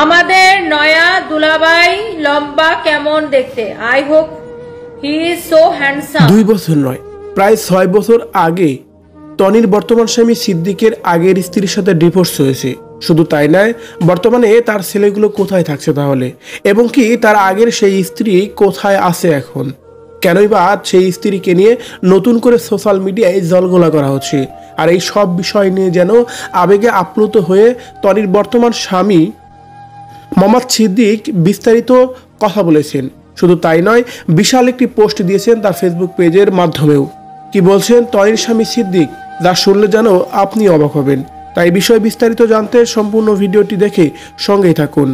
আমাদের নয়া দুলাভাই লম্বা কেমন দেখতে? I hope he is so handsome. 2 বছর নয়, প্রায় 6 বছর আগে টনির বর্তমান স্বামী সিদ্দিকের আগের স্ত্রীর সাথে ডিভোর্স হয়েছে। শুধু তাই নয়, বর্তমানে তার ছেলেগুলো কোথায় থাকছে তাহলে, এবং কি তার আগের সেই স্ত্রী কোথায় আছে এখন? কেনই বা সেই স্ত্রীকে নিয়ে নতুন করে সোশ্যাল মিডিয়ায় জলগোলা করা হচ্ছে? আর এই সব বিষয় নিয়ে যেন আবেগে আপ্লুত হয়ে টনির বর্তমান স্বামী মোহাম্মদ সিদ্দিক বিস্তারিত কথা বলেছেন। শুধু তাই নয়, বিশাল একটি পোস্ট দিয়েছেন তার ফেসবুক পেজের মাধ্যমেও। কি বলছেন টনির স্বামী সিদ্দিক, যা শুনলে যেন আপনি অবাক হবেন। তাই বিষয় বিস্তারিত জানতে সম্পূর্ণ ভিডিওটি দেখে সঙ্গেই থাকুন।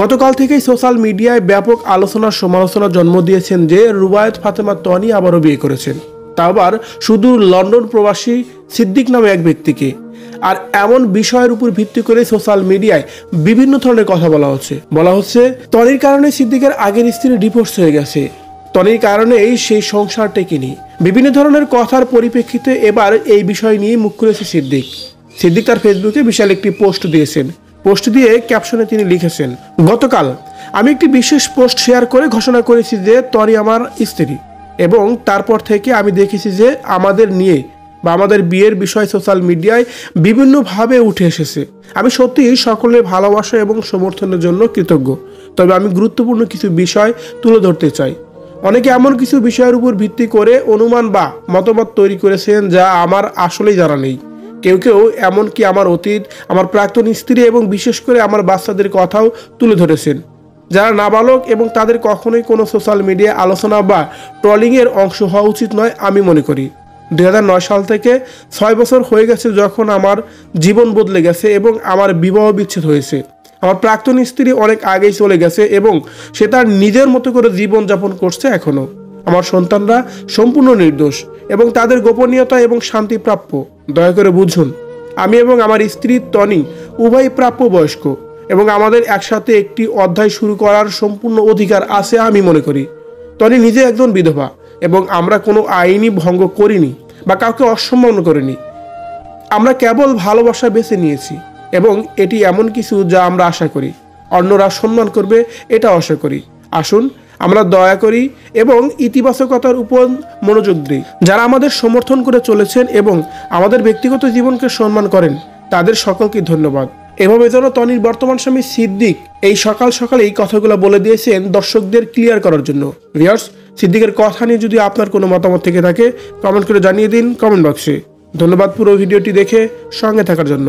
গতকাল থেকেই সোশ্যাল মিডিয়ায় ব্যাপক আলোচনা সমালোচনা জন্ম দিয়েছেন যে রুবায়েত ফাতেমা টনি আবারও বিয়ে করেছেন, তা আবার শুধু লন্ডন প্রবাসী সিদ্দিক নামে এক ব্যক্তিকে। আর এমন বিষয়ের উপর ভিত্তি করে সোশ্যাল মিডিয়ায় বিভিন্ন ধরনের কথা বলা হচ্ছে টনির কারণে সিদ্দিকের আগের স্ত্রী ডিভোর্স হয়ে গেছে, টনির কারণেই সেই সংসার টেকেনি। বিভিন্ন ধরনের কথার পরিপ্রেক্ষিতে এবার এই বিষয় নিয়ে মুখ খুলেছে সিদ্দিক তার ফেসবুকে বিশাল একটি পোস্ট দিয়েছেন। পোস্ট দিয়ে ক্যাপশনে তিনি লিখেছেন, গতকাল আমি একটি বিশেষ পোস্ট শেয়ার করে ঘোষণা করেছি যে টনি আমার স্ত্রী, এবং তারপর থেকে আমি দেখেছি যে আমাদের নিয়ে বা আমাদের বিয়ের বিষয় সোশ্যাল মিডিয়ায় বিভিন্নভাবে উঠে এসেছে। আমি সত্যিই সকলের ভালোবাসা এবং সমর্থনের জন্য কৃতজ্ঞ। তবে আমি গুরুত্বপূর্ণ কিছু বিষয় তুলে ধরতে চাই। অনেকে এমন কিছু বিষয়ের উপর ভিত্তি করে অনুমান বা মতামত তৈরি করেছেন যা আমার আসলেই জানা নেই। কেউ এমনকি আমার অতীত, আমার প্রাক্তন স্ত্রী এবং বিশেষ করে আমার বাচ্চাদের কথাও তুলে ধরেছেন, যারা নাবালক এবং তাদের কখনোই কোনো সোশ্যাল মিডিয়া আলোচনা বা ট্রলিংয়ের অংশ হওয়া উচিত নয় আমি মনে করি। 2009 সাল থেকে 6 বছর হয়ে গেছে যখন আমার জীবন বদলে গেছে এবং আমার বিবাহ বিচ্ছেদ হয়েছে। আমার প্রাক্তন স্ত্রী অনেক আগেই চলে গেছে এবং সে তার নিজের মতো করে জীবন যাপন করছে এখনও। আমার সন্তানরা সম্পূর্ণ নির্দোষ এবং তাদের গোপনীয়তা এবং শান্তি প্রাপ্য। দয়া করে বুঝুন, আমি এবং আমার স্ত্রী টনি উভয় প্রাপ্য বয়স্ক এবং আমাদের একসাথে একটি অধ্যায় শুরু করার সম্পূর্ণ অধিকার আছে আমি মনে করি। টনি নিজে একজন বিধবা এবং আমরা কোনো আইনি ভঙ্গ করিনি বা কাউকে অসম্মান করিনি। আমরা কেবল ভালোবাসা বেছে নিয়েছি এবং এটি এমন কিছু যা আমরা আশা করি অন্যরা সম্মান করবে, এটা আশা করি। আসুন আমরা দয়া করি এবং ইতিবাচকতার উপর মনোযোগ দিই। যারা আমাদের সমর্থন করে চলেছেন এবং আমাদের ব্যক্তিগত জীবনকে সম্মান করেন তাদের সকলকে ধন্যবাদ। এভাবে যেন টনির বর্তমান স্বামী সিদ্দিক এই সকাল সকালে এই কথাগুলো বলে দিয়েছেন দর্শকদের ক্লিয়ার করার জন্য। ভিউয়ার্স, সিদ্দিকের কথা নিয়ে যদি আপনার কোনো মতামত থেকে থাকে কমেন্ট করে জানিয়ে দিন কমেন্ট বক্সে। ধন্যবাদ পুরো ভিডিওটি দেখে সঙ্গে থাকার জন্য।